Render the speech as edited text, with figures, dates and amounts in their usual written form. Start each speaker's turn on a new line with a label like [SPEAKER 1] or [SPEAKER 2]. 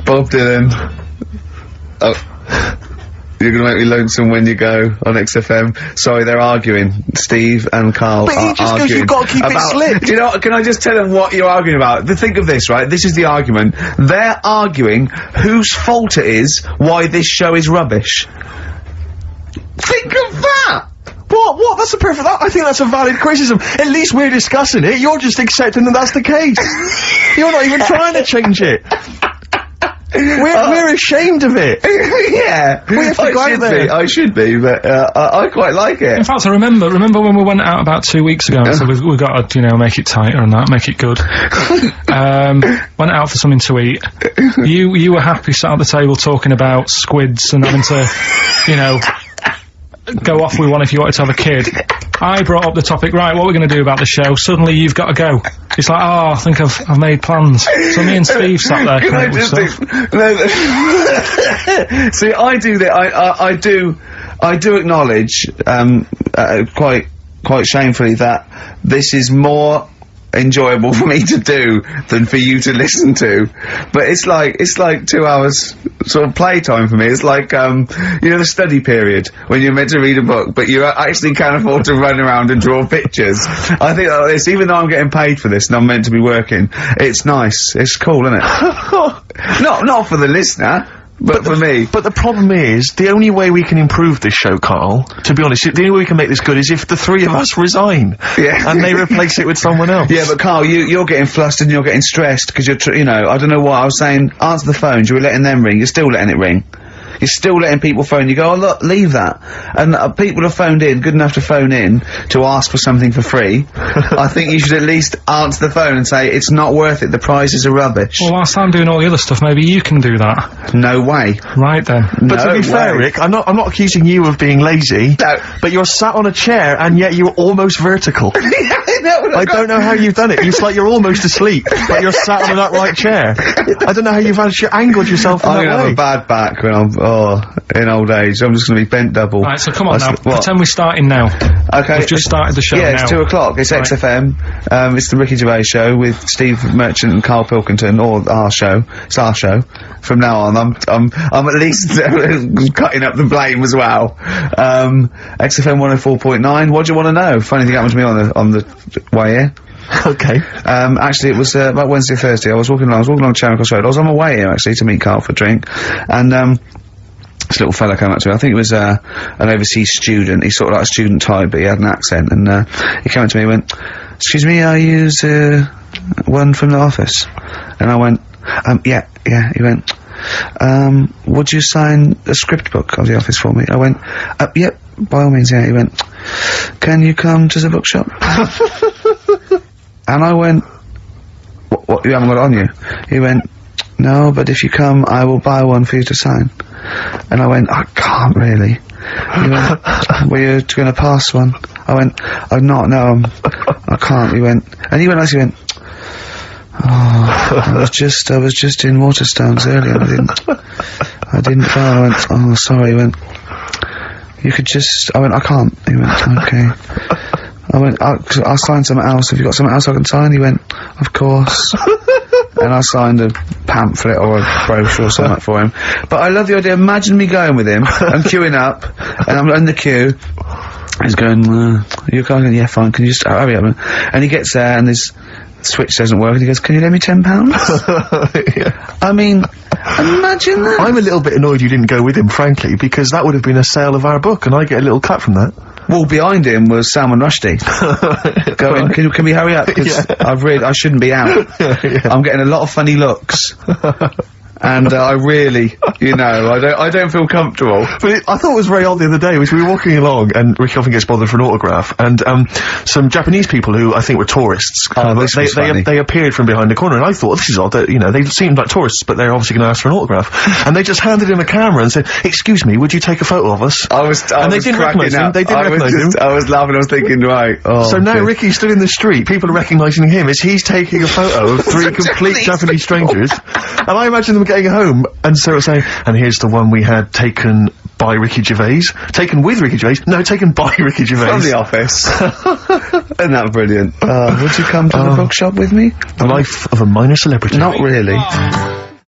[SPEAKER 1] Bob Dylan. Oh. You're gonna make me lonesome when you go on XFM. Sorry, they're arguing. Steve and Carl
[SPEAKER 2] but
[SPEAKER 1] are
[SPEAKER 2] he just
[SPEAKER 1] arguing
[SPEAKER 2] goes, you've got to keep it slick.
[SPEAKER 1] Do you know what, can I just tell them what you're arguing about? Think of this, right? This is the argument. They're arguing whose fault it is why this show is rubbish. Think of that!
[SPEAKER 2] What? That's a perfect. I think that's a valid criticism. At least we're discussing it. You're just accepting that that's the case. You're not even trying to change it. We're ashamed of it.
[SPEAKER 1] Yeah.
[SPEAKER 2] We have to go out there.
[SPEAKER 1] I should be, but, I quite like it.
[SPEAKER 3] In fact, I remember when we went out about 2 weeks ago, so we've got to, you know, make it tighter and that, make it good. Went out for something to eat. You were happy sat at the table talking about squids and having to, you know, go off with one if you wanted to have a kid. I brought up the topic, right, what we're going to do about the show. Suddenly you've got to go. It's like, oh, I think I've made plans. So me and Steve sat there coming up with stuff.
[SPEAKER 1] See, I do that. I do acknowledge, quite shamefully, that this is more enjoyable for me to do than for you to listen to, but it's like 2 hours sort of playtime for me. It's like, you know, the study period when you're meant to read a book but you actually can't afford to run around and draw pictures. I think like this, even though I'm getting paid for this and I'm meant to be working, it's nice, it's cool, isn't it? not for the listener, but for me.
[SPEAKER 2] But the problem is, the only way we can improve this show, Carl, to be honest, the only way we can make this good is if the three of us resign.
[SPEAKER 1] Yeah.
[SPEAKER 2] And they replace it with someone else.
[SPEAKER 1] Yeah, but Carl, you're getting flustered and you're getting stressed because you're, you know, I don't know what, I was saying, answer the phones, you were letting them ring, you're still letting it ring. You're still letting people phone. You go, oh look, leave that. And people have phoned in, good enough to phone in, to ask for something for free. I think you should at least answer the phone and say, it's not worth it, the prizes are rubbish.
[SPEAKER 3] Well, whilst I'm doing all the other stuff, maybe you can do that.
[SPEAKER 1] No way.
[SPEAKER 3] Right then.
[SPEAKER 2] But to be fair, Rick, I'm not accusing you of being lazy.
[SPEAKER 1] No.
[SPEAKER 2] But you're sat on a chair and yet you're almost vertical. I don't know how you've done it. It's like you're almost asleep, but you're sat on an upright chair. I don't know how you've angled yourself in that way.
[SPEAKER 1] I'm gonna have a bad back when I'm, in old age. I'm just gonna be bent double.
[SPEAKER 3] Right, so come on now. Pretend we're starting now.
[SPEAKER 1] Okay.
[SPEAKER 3] We've just started the show now.
[SPEAKER 1] Yeah, it's 2 o'clock. It's right. XFM. It's the Ricky Gervais show with Steve Merchant and Carl Pilkington, or our show. It's our show. From now on, I'm at least cutting up the blame as well. XFM 104.9. What do you want to know? Funny thing happened to me on the way here.
[SPEAKER 2] Okay.
[SPEAKER 1] Actually, it was about Wednesday, Thursday. I was walking along Charing Cross Road. I was on my way here, actually, to meet Carl for a drink. And, this little fella came up to me. I think it was, an overseas student. He's sort of like a student type, but he had an accent. And, he came up to me and went, excuse me, I use, one from the office. And I went, yeah. He went, would you sign a script book of the office for me? I went, yep, by all means, yeah. He went, can you come to the bookshop? And I went, what, you haven't got it on you? He went, no, but if you come, I will buy one for you to sign. And I went, I can't really. He went, were you gonna pass one? I went, I'm not, no, I can't. He went, oh, I was just in Waterstones earlier, I didn't go. I went, oh, sorry. He went, you could just, I went, I can't. He went, okay. I went, I'll sign something else. Have you got something else I can sign? He went, of course. And I signed a pamphlet or a brochure or something for him. But I love the idea. Imagine me going with him and queuing up, and I'm in the queue. He's going, you're going, yeah, fine, can you just hurry up? And he gets there, and his switch doesn't work, and he goes, can you lend me £10? Yeah. I mean, imagine that.
[SPEAKER 2] I'm a little bit annoyed you didn't go with him, frankly, because that would have been a sale of our book, and I get a little cut from that.
[SPEAKER 1] Well, behind him was Salman Rushdie. Going, can we hurry up? Because I shouldn't be out. Yeah. I'm getting a lot of funny looks. And, I really, you know, I don't feel comfortable.
[SPEAKER 2] But I thought it was very odd the other day, was we were walking along, and Ricky often gets bothered for an autograph, and, some Japanese people who I think were tourists, they appeared from behind the corner, and I thought, this is odd, that, you know, they seemed like tourists, but they're obviously gonna ask for an autograph. And they just handed him a camera and said, excuse me, would you take a photo of us?
[SPEAKER 1] And
[SPEAKER 2] they didn't recognise him,
[SPEAKER 1] I was laughing, I was thinking, right,
[SPEAKER 2] so now Ricky stood in the street, people are recognising him as he's taking a photo of 3 complete Japanese strangers, and I imagine them getting home and sort of saying, and here's the one we had taken by Ricky Gervais. Taken with Ricky Gervais? No, taken by Ricky Gervais.
[SPEAKER 1] From the office. Isn't that brilliant? Would you come to the bookshop with me?
[SPEAKER 2] The life of a minor celebrity.
[SPEAKER 1] Not really.